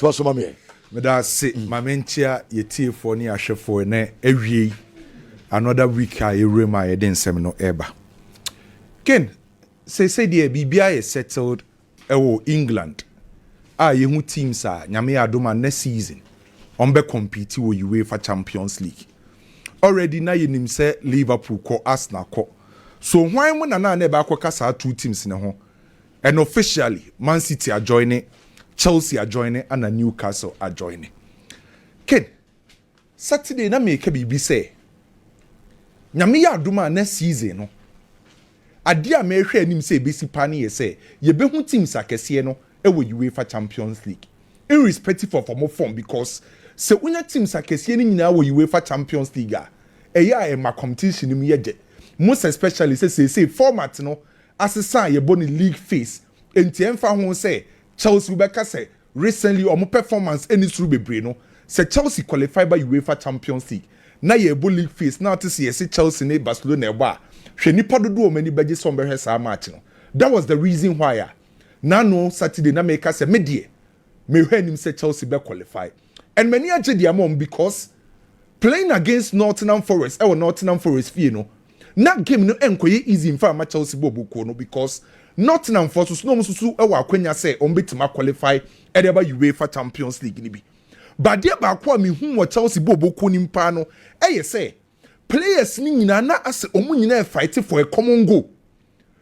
to so mame me da se mamentia yetie for ni ahwefo na awie another week a yerema ye den nsem no eba ken say the bibia is settled ewo England yehu teams a nyame adoma next season on be compete with UEFA Champions League already na yenim say Liverpool ko Arsenal ko so why mo na ebe akoka sa two teams ne ho and officially Man City are joining, Chelsea are joining, and Newcastle are joining. Ken, Saturday na make bibi say, nyame ya aduma next season no. Adia me hwe anim say besi pani ye say, ye be hu teams akese no e wo UEFA Champions League. Irrespective of form because se unya teams akese ni nyina wo UEFA Champions League e ma competition ni ye je. Most especially say format no asesa ye boni league phase enti emfa ho say Chelsea Rebecca say recently omo performance any through bebre no say Chelsea qualify by UEFA Champions League na ye bo league phase na to say Chelsea ne Barcelona eba hwe nipa dodo o mani beje so mbe hwesa match no that was the reason why na no Saturday na make say me die me hwe nim say Chelsea be qualify and many agye dia mom because playing against Nottingham Forest Nottingham Forest fie no na game no enkoye easy in fact Chelsea bobuko no because Nottingham Forest no mususu e wa kwanya say on betima qualify e dey ba UEFA Champions League ni bi but there ba kwa me hu wo Chelsea bobuko ni mpa no e ye say players ni nyina na ase omu nyina e fight for a common goal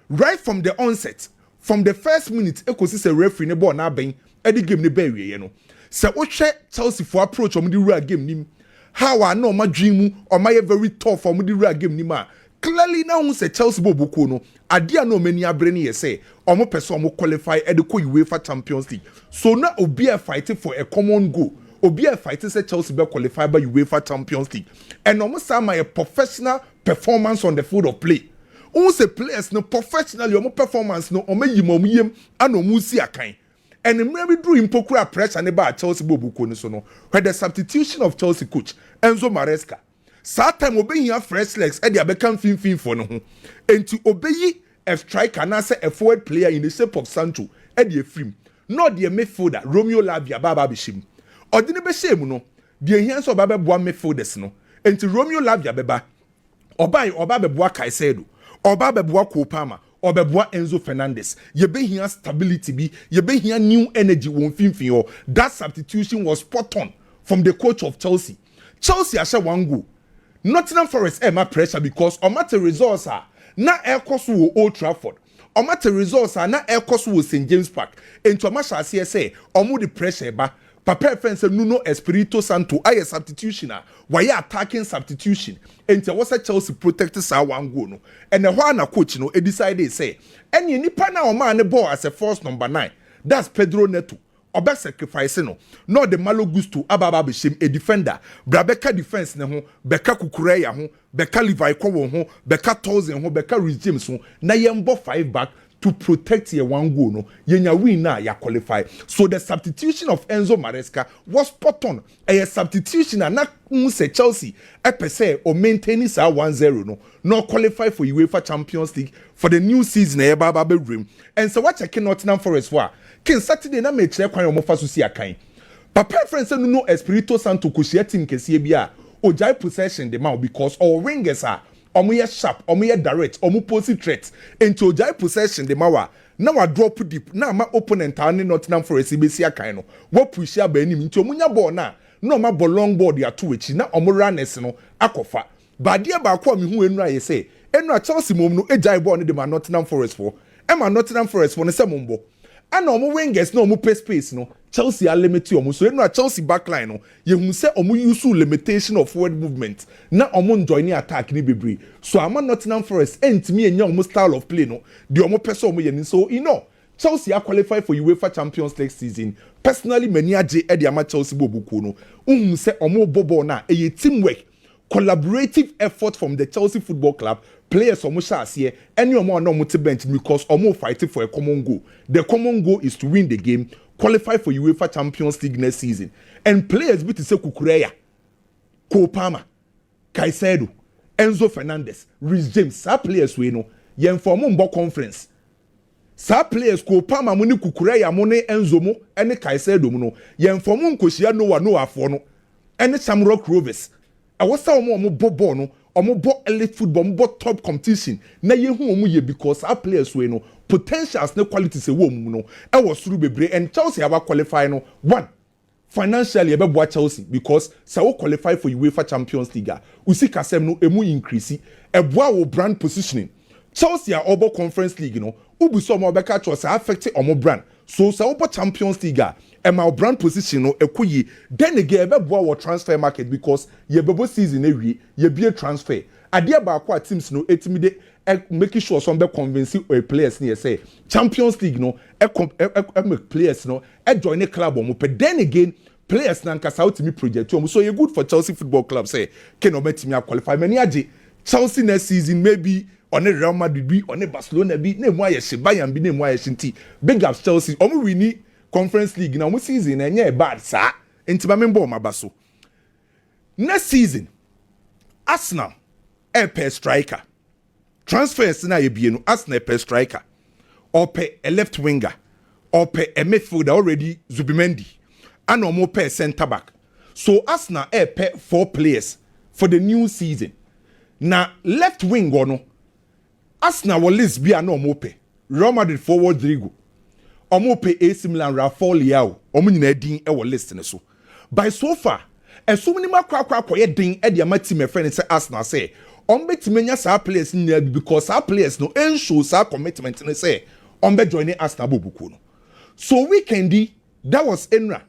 right from the onset from the first minute e kosi say referee ne ball na ben e di game ne ba wie ye no say wo hwe Chelsea for approach omu di rua game nim how I know my dream or my very tough omu di rua game nim a clearly now who say Chelsea bobuko no adia no many abreni ye say omo person omo qualify e de ko UEFA Champions League so na obi a fighting for a common goal obi a fighting say Chelsea be qualify by UEFA Champions League and omo sama a professional performance on the field of play who say players no professionally omo performance no omo yim and omo si akan and maybe drew impokura pressure ne ba Chelsea bobuko no so no where the substitution of Chelsea coach Enzo Maresca Sa time obeyi a fresh legs e dia become fin for no ho enti obeyi a striker na say a forward player in the shape of Sancho e dia film no dia midfielder Romeo Lavia baba be shim odine be shame no dia hian so baba boa midfielders no enti Romeo Lavia beba oba be boa Caicedo oba be boa Kopama oba boa Enzo Fernandez ye be hian stability bi ye be hian new energy won fin that substitution was spot on from the coach of Chelsea asha one goal Nottingham Forest my pressure because omate results are na air course wo Old Trafford omate results are na air course wo St James Park into masha say omo the pressure ba papa fence Nuno Espirito Santo aye substitution why attacking substitution into was Chelsea protect sa one goal no and the na coach no e decide say any nipa na o man ball as a first number 9 that's Pedro Neto oba sacrifice no the malo gusto ababa be shame a defender brabeka defense ne ho beka kukureya ho beka Levi Kowo ho beka Thousand ho beka Rhys James ho na yembo 5 back to protect your one goal no yenya win na ya qualify so the substitution of Enzo Maresca was spot on a substitution na say Chelsea say or maintaining sa 1-0 no qualify for UEFA Champions League for the new season e baba be dream and so what check Nottingham Forest for kin Saturday na me kire kwan omo fa so si akan papa friend say Nuno Espirito Santo ko share team kese bia o jai possession the man because all wingers are omo ye sharp omo ye direct omo pose threat into o jai possession the mawa na wa drop deep na ma opponent ani Nottingham Forest be si akan no wo push ya ba anim nti omunya ball na ma ball long ball dia to echi na omo runners no akofa ba dia ba kwa me hu enu aye say enu a Chelsea mom no ejai ball no de ma Nottingham Forest for e ma Nottingham Forest for no se mombo and omo wingers no omo space no Chelsea are limited omo so no Chelsea backline no ye hu say omo use limitation of forward movement na omo join attack ni bebre so ama Nottingham Forest entimi enya omo style of play no the omo person omo ye so Chelsea are qualified for UEFA Champions League season personally many age e de ama Chelsea bobuko no hu say omo bobo na e teamwork collaborative effort from the Chelsea Football Club players omo shase any omo na omo te bench because omo fighting for a common goal. The common goal is to win the game, qualify for UEFA Champions League next season. And players be to say Kukureya, Kopama, Caicedo, Enzo Fernandez, Rhys James, sa players we know yen for mbo conference. Sa players ko pama mo ni kukura ya mo ne Enzo mo ene Kaisedo mo no ye mfomo nkosia no afo no ene Shamrock Rovers awosa omo bobo no omo bo elite football mo bo top competition na ye hu omo ye because our players we no potentials ne qualities e wo mu no e wo suru bebre and Chelsea aba qualify no one financially ebe boa Chelsea because sa wo qualify for UEFA Champions League usi kasem no emu increase e boa wo brand positioning Chelsea are obo Conference League no ubu so mo be catch us affect omo brand so sa obo Champions League e ma brand position no ekoyi then again be boa wo transfer market because ye bebo season ewie ye bie transfer ade ba akwa teams no etimi de making sure some be convince players ni say Champions League no make players no join the club omo pe then again players na nkasa ultimate project omo so you good for Chelsea Football Club say can ometimi qualify many age Chelsea next season maybe on the Real Madrid bi on the Barcelona bi na mu ayeshi Bayern bi na mu ayeshi nti big up Chelsea omo win Conference League na omo season na enye bad sa enti ba member omo abaso next season Arsenal per striker transfers na ye bienu Arsenal per striker or per a left winger or per a midfielder already Zubimendi and omo per center back so Arsenal per 4 players for the new season na left wing no Arsenal will list be an omope. Real Madrid forward Rodrigo. Omope AC Milan Rafael Leao. Omo nyina din e wo list ne so. By so far, so many makwa ye din e dia mati me friend say Arsenal say, betimi nya sa players ni because our players no ensure sa commitment ne say, be joining Arsenal bobuku no. So weekendi that was Enra.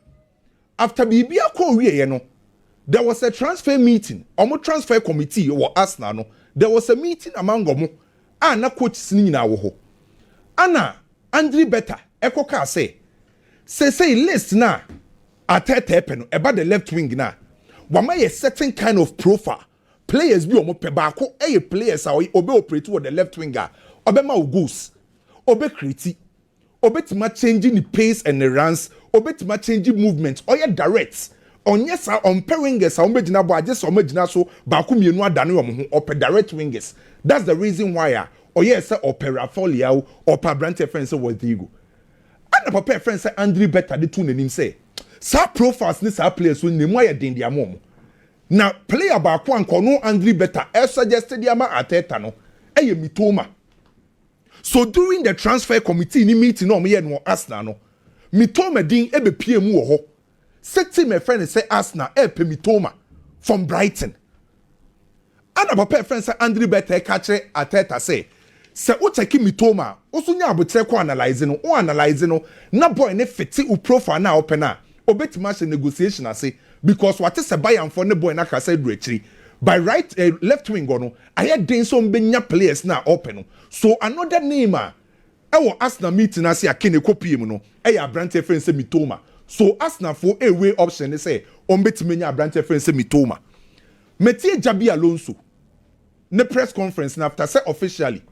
After Bibia ko wie no, there was a transfer meeting. Omo transfer committee or Arsenal no. There was a meeting among omo na coach sini na wo ho ana Andre Beta ekoka say list na atete no about the left wing na wama ye certain kind of profile players bi omo pe ba ko players obe operate with the left winger obe ma goals obe create obe tima changing the pace and the runs obe tima changing movement oye direct onye sa on pair wingers omo gina bo agese omo gina so ba ko mienu adane omo ho ope direct wingers. That's the reason why yes opera folio or Pabrante friends with Digo. And a papa friend say Andre Beta the tune him say sa profiles this our players when the moya din dia mom. Now player ba kwan no Andre Beta suggested the ama ateta no mitoma. So during the transfer committee ni meeting no me no Arsenal no mitoma din ebe pie mu wo ho. Seti my friend say Arsenal mitoma from Brighton. And a papa friend say Andre Beta catch ateta say o check mitoma oso nya abotre ko analyze no na boy ne fiti u profile na open na obetima she negotiation ase because what is a Bayern for ne boy na ka say do by right left wing no aye den so mbenya players na open so another name wo Arsenal meeting ase akene kopie mu no Abrante friend say mitoma so Arsenal for a way option say obetima nya Abrante friend say mitoma metie Xabi Alonso ne press conference na after say officially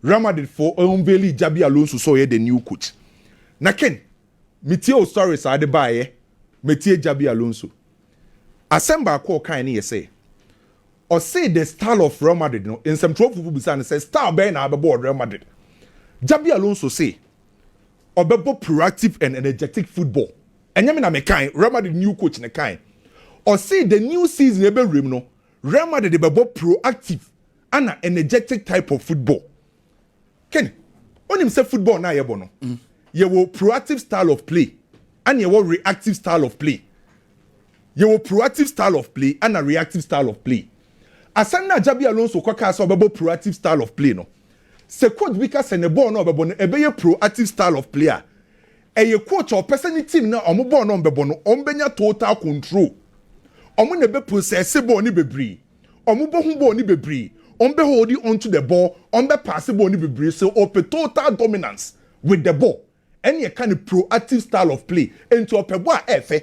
Real Madrid for unveiling Xabi Alonso so the new coach. Na ken metie stories ade bae metie Xabi Alonso. Asemba ko kan ne say or say the style of Real Madrid no in some trophy people say style be na abebo Real Madrid. Xabi Alonso say obebo proactive and energetic football. Enya me na me kan Real Madrid new coach ne kan. Or say the new season ebe rem no Real Madrid dey bebo proactive and an energetic type of football. Ken, on him say football na yebo no. You will proactive style of play and you will reactive style of play. You will proactive style of play and a reactive style of play. Asana Xabi Alonso kwaka so bebo proactive style of play no. Se coach bika se ne ball no bebo no ebe ye proactive style of player. E ye coach or person team na omo ball no bebo no ombenya total control. Omo ne be process ball ni bebree. Omo bo hu ball ni bebree. Be holding onto the ball, be passing ball, so open total dominance with the ball. Any kind of proactive style of play into a FA.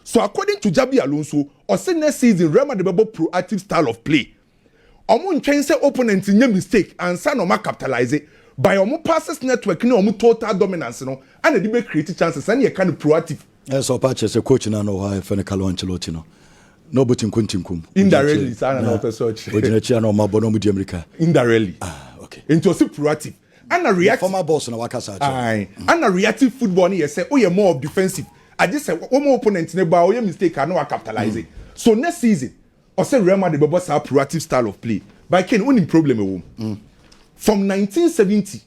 So according to Xabi Alonso, or say next season, Real Madrid proactive style of play. Omo change say opponent in mistake and san oma capitalize it by omo passes network no omo total dominance no and they be create chances and you kind of proactive. Yes, so patch as a coach na no why for Carlo Ancelotti no. No butin kuntinkum. Indirectly, sana na search. Ojinachi na mabono mu di America. Indirectly. Okay. Into a proactive. And a reactive former boss na wakasa. And a reactive football you say, oh, you're more defensive. I just said one more opponent in about your mistake, I know I capitalize it. So next season, I say Real Madrid boss have proactive style of play. But I can only problem from 1970.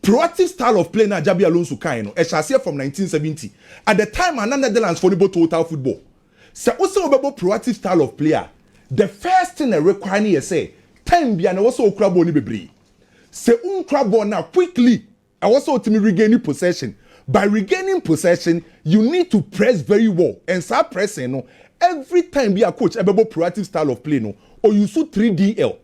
Proactive style of play na Xabi Alonso kind no. Shall say from 1970. At the time, an Netherlands for total football. So also about proactive style of player. The first thing they require is say time be and also crab oni bebre. Say crab now quickly. I also to regaining possession. By regaining possession, you need to press very well and start pressing. No, every time be a coach about proactive style of play no, or you shoot 3DL.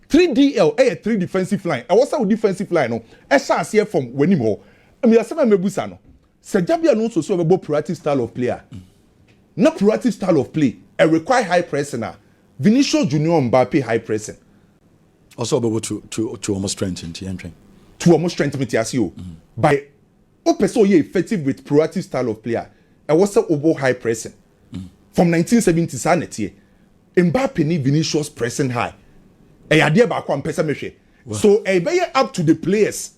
3DL, a 3 defensive line. I was a defensive line, no. I shall see from when you more. I mean, I say, Mebusano. Say, Xabi Alonso so about proactive style of player. Not proactive style of play. I require high pressing now. Vinicius Junior Mbappe high pressing. Also able to almost strengthen the entry. To almost strengthen the TSU. By Opeso ye effective with proactive style of player. I was over high pressing. From 1970 sanity. Mbappe need Vinicius pressing high. Idea back one person measure. So a be up to the players.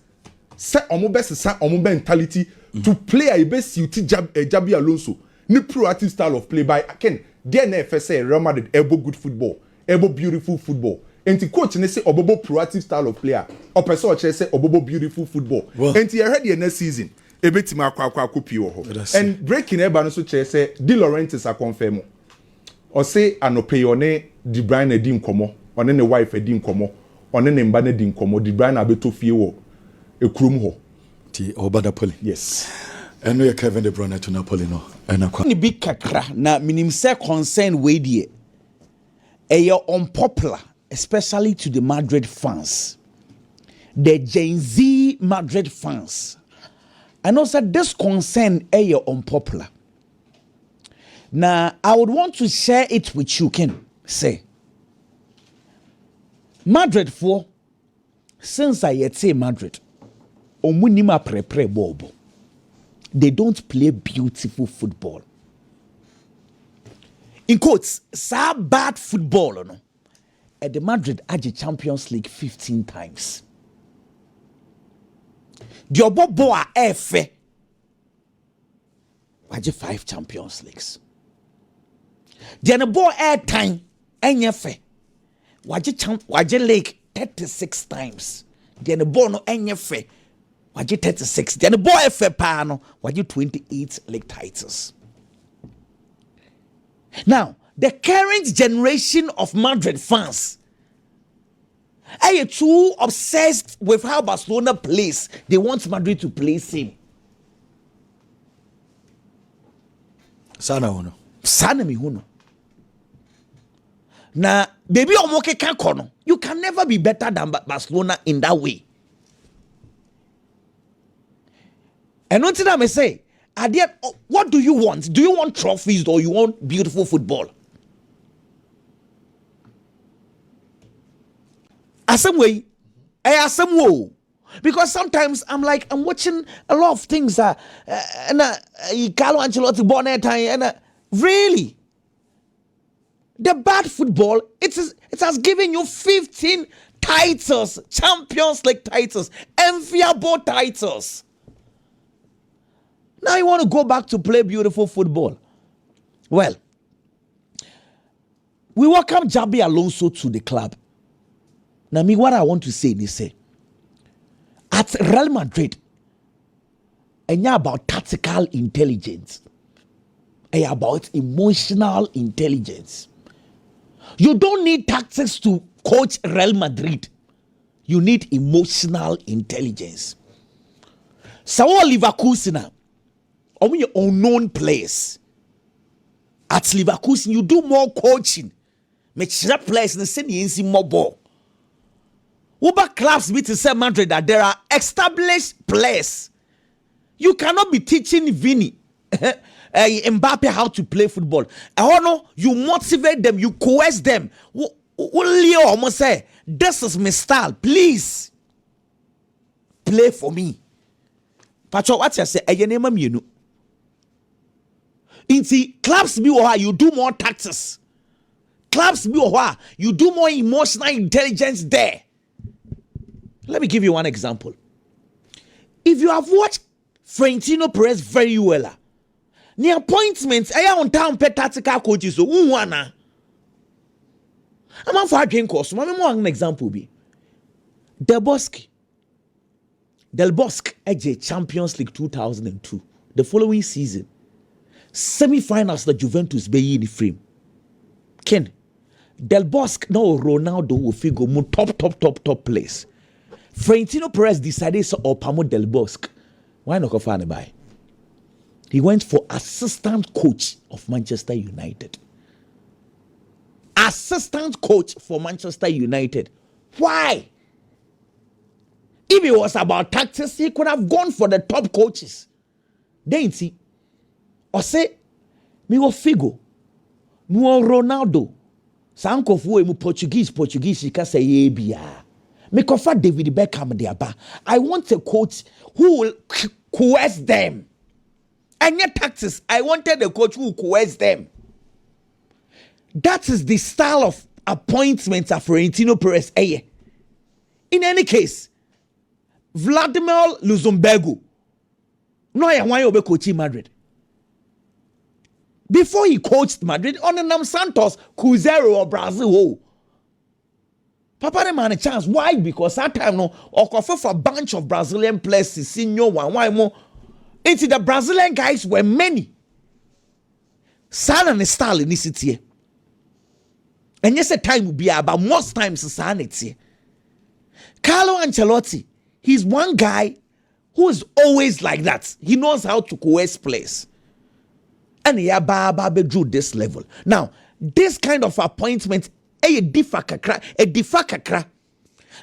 Set on best mentality to play a best suit Xabi Alonso. Ni proactive style of play by again. Then FSA Real Madrid able good football, able beautiful football. And the coach ne say obobo proactive style of player. Or person say obobo beautiful football. And you heard the next season. Ebetima kwa kopi wo ho. And breaking Eben no so say Di Laurentiis a confirm. Or say anopeyone Di Bruyne edi nkomo. One ne wife edi nkomo. One ne mba ne di nkomo. Di Bruyne abeto fie wo ekrum ho. Ti obada poli. Yes. And we Kevin De Bruyne to Napoli no. Ni big kakra na minim say concern we die. Eyo unpopular, especially to the Madrid fans. The Gen Z Madrid fans. And also this concern eyo unpopular. Now I would want to share it with you, Ken. Say Madrid for since I yet say Madrid, omunima pre bobo. They don't play beautiful football. In quotes, so bad football, no. At the Madrid had the Champions League 15 times. The Obobo are F. Wajé 5 Champions Leagues. The Obobo air time NF. Wajé League 36 times. The Obobo no NF. Wajé 36. The Obobo F pano. Wajé 28 league titles. Now, the current generation of Madrid fans are too obsessed with how Barcelona plays. They want Madrid to play same. Sana uno. Sana mi huno. Now, baby omoke kankono. You can never be better than Barcelona in that way. And until I may say, what do you want? Do you want trophies or you want beautiful football? Some way, some way. Because sometimes I'm watching a lot of things. And Carlo Ancelotti bonnet and really, the bad football. It has given you 15 titles, Champions League titles, enviable titles. Now you want to go back to play beautiful football. Well, we welcome Xabi Alonso to the club. Now, what I want to say is, at Real Madrid, it's not about tactical intelligence. It's about emotional intelligence. You don't need tactics to coach Real Madrid. You need emotional intelligence. Sawa Leverkusen, your unknown players. At Leverkusen, you do more coaching. Make sure players in the same more ball. Uber clubs me to say Madrid that there are established players. You cannot be teaching Vini, Mbappe how to play football. You motivate them, you coerce them. Leo almost say, this is my style. Please play for me. Pacho, what you say? Inti clubs be you do more tactics. Clubs be you do more emotional intelligence there. Let me give you one example. If you have watched Florentino Perez very well, the appointments are on town pet tactical coaches. So, I'm for a drink course. I'm an example. Del Bosque, Champions League 2002. The following season, semi-finals the Juventus be in the frame. Ken, Del Bosque no Ronaldo will figure more top place. Florentino Perez decided to promote Del Bosque. Why not go find a buy? He went for assistant coach of Manchester United. Assistant coach for Manchester United. Why? If it was about tactics, he could have gone for the top coaches. Then see, or say, me wo Figo, me wo Ronaldo, sanko fuwe mu Portuguese, he can say yebia. Me kofa David Beckham diaba. I want a coach who will coerce them. And yet tactics, I wanted a coach who will coerce them. That is the style of appointments of Florentino Perez. In any case, Vladimir Luzumbergu, no, I want to coach Madrid. Before he coached Madrid, on the Santos, Cruzeiro or Brazil. Papa dem had a chance. Why? Because that time no, Okofe for a bunch of Brazilian players, senior one. Why more? Into the Brazilian guys were many. San and style in this city. And yes, a time will be about most times sanity. Carlo Ancelotti, he's one guy who is always like that. He knows how to coerce players. And he drew this level. Now, this kind of appointment, a differ kakra.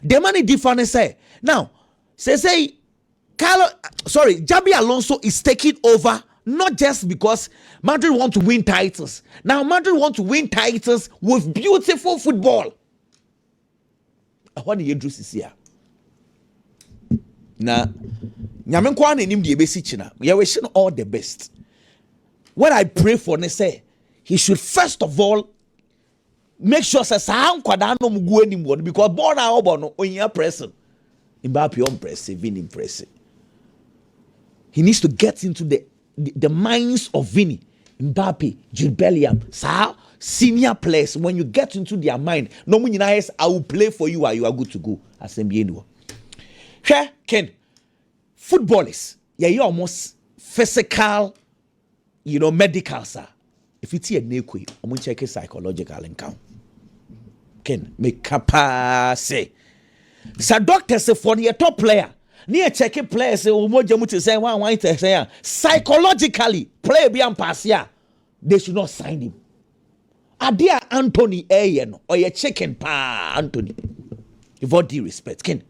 The money differ say. Now, say Xabi Alonso is taking over not just because Madrid want to win titles. Now Madrid want to win titles with beautiful football. What do you do here? Now, nyame kwa na nim de besi china. We wish all the best. What I pray for ne say, he should first of all make sure say sa nkwada no mgu animu because born na obo no onya pressing. Mbappe on pressing, Vini pressing. He needs to get into the minds of Vini, Mbappe, Jude Bellingham, senior players. When you get into their mind, no one is I will play for you or you are good to go. As NBA. Here, Ken, footballers, you almost physical, medical, sir. If it's a nekwe, I'm going to check a psychological encounter. Ken, make capacity. Sir, doctor say for the top player. Near checking players say psychologically player be pass they should not sign him. Adia Anthony Ayen or your chicken pa Anthony. With all due respect, Ken.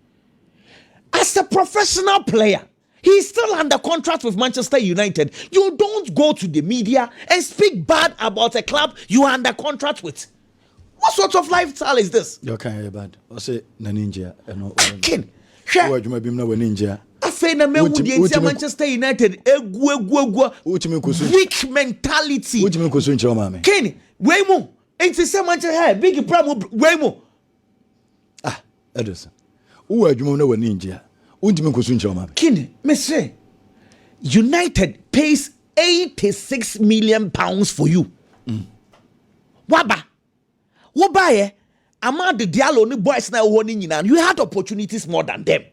As a professional player, he's still under contract with Manchester United. You don't go to the media and speak bad about a club you are under contract with. What sort of lifestyle is this? You can't hear bad. I say Naninja. Ken. What you might be no ninja. I say na men with Manchester United weak mentality. What you mean kusuncho mama? Ken, way more. Ain't the same Manchester big problem way more. Edison. Who are you no ninja? What you mean kusuncho mama? Ken, me say United pays 86 million pounds for you. Waba. Wobaye among the Diallo ni boys now warning you had opportunities more than them.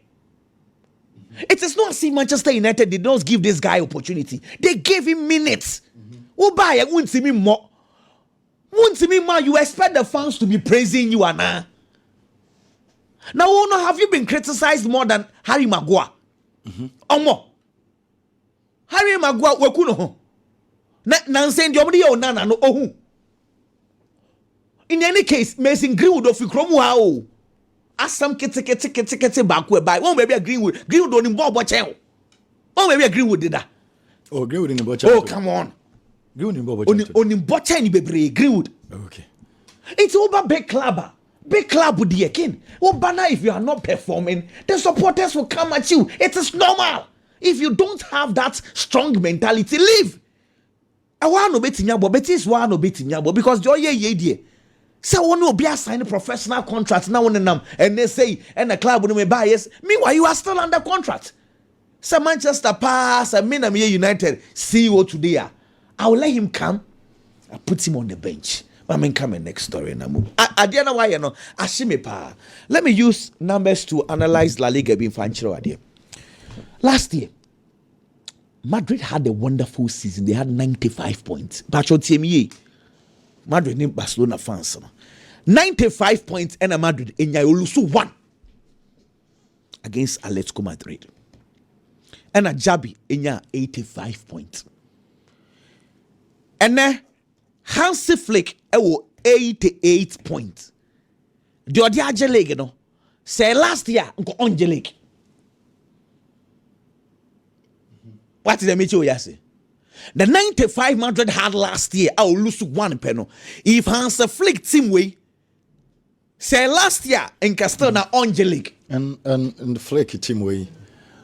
It is not as if Manchester United did not give this guy opportunity. They gave him minutes. Wobaye won't see me more. Won't see me more. You expect the fans to be praising you, Anna. Now, have you been criticized more than Harry Maguire? Or more? Harry Maguire, wekuno. Nansen diomri o nana no ohu. In any case, Mason Greenwood of Ikromu as some kete back by one maybe a Greenwood on him Bob Channel. Oh, maybe a Greenwood did that. Oh, Greenwood in the botch. Oh, come on. Greenwood in Bob on him Botchani baby Greenwood. Okay. It's over big club. Big club with the king. Oh, Bana, if you are not performing, the supporters will come at you. It is normal. If you don't have that strong mentality, leave. I want to bet in your because you're ye. So one will be assigned a professional contract now on them, and they say, and the club will buy yes. Meanwhile, you are still under contract. So Manchester pass and Minam United CEO today. I will let him come. I put him on the bench. I mean, come in next story. I don't know why you know. Ashime pa. Let me use numbers to analyze La Liga being fanchiro idea. Last year, Madrid had a wonderful season. They had 95 points. But your team, Madrid named Barcelona fans. 95 points and a Madrid in Yayolusu won against Atletico Madrid. And a Xabi in 85 points. And then Hansi Flick 88 points. The other league, you know, say last year on the league. What did I mean you say? The 95 Madrid had last year, I will lose one penny. If Hansi Flick team way, say last year in Castelna on the league. And the Flick team way,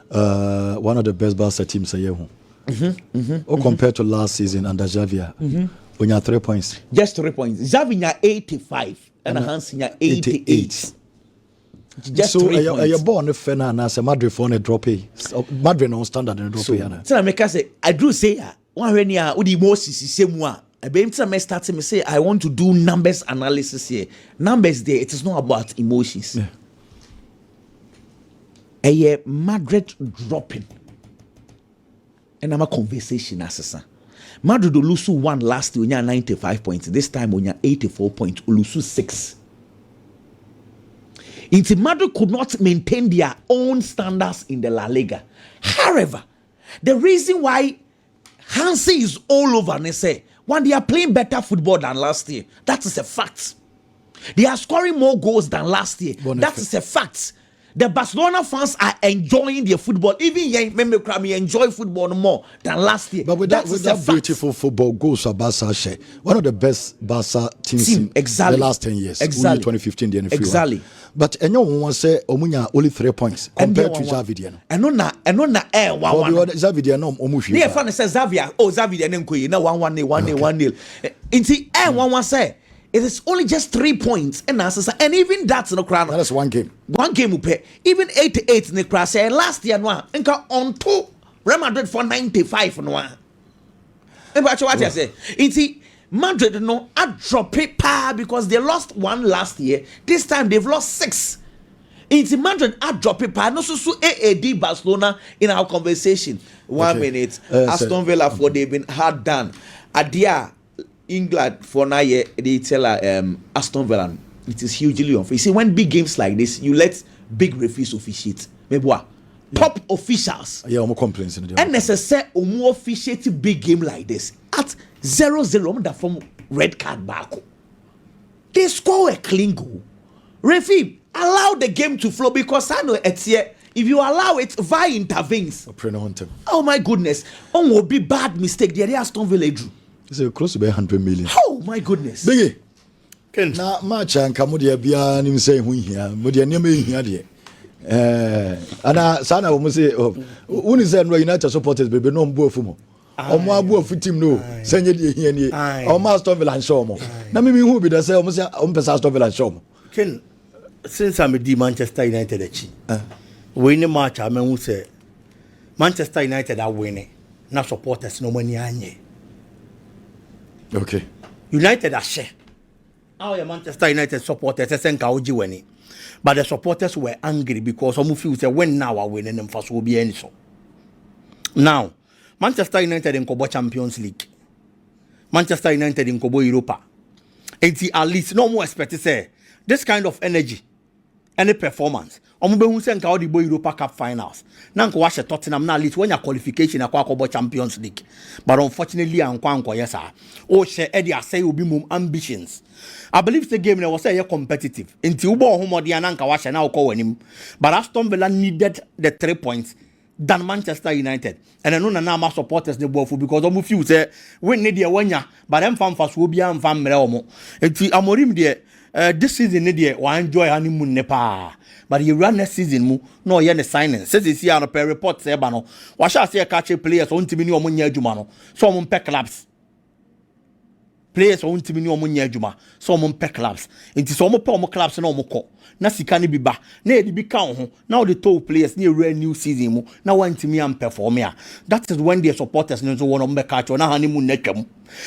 one of the best Barca teams a year. Or compared to last season under Xavi, when you have 3 points. Just 3 points. Xavi 85 and Hansi 88. Just so 3 points. You're born if a Madrid for a drop. Madrid on standard and drop. So I make us say, I do say, one when you are the most same one. I be starting me say I want to do numbers analysis here. Numbers there, it is not about emotions. A Madrid dropping. And I'm a conversation assessor. Madrid Ulusu won last year, 95 points. This time, 84 points. Ulusu 6. Inti Madrid could not maintain their own standards in the La Liga. However, the reason why Hansi is all over, and they say, when they are playing better football than last year, that is a fact. They are scoring more goals than last year. That is a fact. The Barcelona fans are enjoying their football. Even me enjoy football more than last year. But with that beautiful football goals for Barca share. One of the best Barca teams in the last 10 years. Exactly. 2015 the NFL. Exactly. But anyone wants to say Omunya only 3 points compared to Xavi. And no na Xavi no omushi. Yeah, fan says Xavi. Oh, Xavi and Nkoyi na 1-1 Inti one say it is only just 3 points and even that's no crown. That's one game. One game we pay. Even 88 in the cross last year no nka on 2 Real Madrid for 95 no. And what you say? Inti Madrid no a drop it because they lost 1 last year. This time they've lost 6. Inti Madrid a drop it no so AAD Barcelona in our conversation. 1 minute. Aston Villa for they've been hard done. Adia England for now they tell Aston Villa it is hugely unfair. You see, when big games like this, you let big referees officiate. Top officials. Yeah, I'm complaints. And necessary officiate big game like this at 0-0 from red card back. They score a clean goal. Referee allow the game to flow because I know it's here. If you allow it, VAR intervenes. Oh my goodness! On will be bad mistake. The Aston Villa drew. It's close to 100 million. Oh my goodness! Biggie. Na match and Camudia Bia nim say who here, Mudia name here. Ana sana we say who is United supporters baby no mbo fumo. Omo abu of team no. Send ye here ni. Omo Aston Villa show mo. Na me who be the say omo say omo Aston Villa show mo. Ken since I'm the Manchester United achi. We in match I mean say Manchester United are winning. Na supporters no money anye. Okay. United are share. Our Manchester United supporters send Kauji winning. But the supporters were angry because some feel say when now are winning them first will be any so. Now, Manchester United in Kobo Champions League. Manchester United in Kobo Europa. And at least no more expect to say this kind of energy, any performance. Omube who send the Europa Cup finals. Nanko wash Tottenham na at least when your qualification akwa Kobo Champions League. But unfortunately anko yes sir. Oh she Eddie say will be mum ambitions. I believe the game was say competitive. Until Ubo Homodi and Anka wash now call him. But Aston Villa needed the 3 points than Manchester United. And I know na supporters the ball because omu few say when need ya wanya but them fan fast will be am fan mreomo. Until Amorim there this season need ya wa enjoy honeymoon nepa. But you run next season mu no ye ne signing. Says this year on per report say ba no. Wa sha say catch players on timi ni omo nya adwuma no. So omo pe clubs. players on ntimi ni omo nya adwuma so omo pɛ clubs nti so omo pɛ omo clubs na omo kɔ na sika ne bi ba na e bi ka ho na the top players na ewura new season mu na wan ntimi am perform ya that is when the supporters no so won omo be catch na honeymoon na twam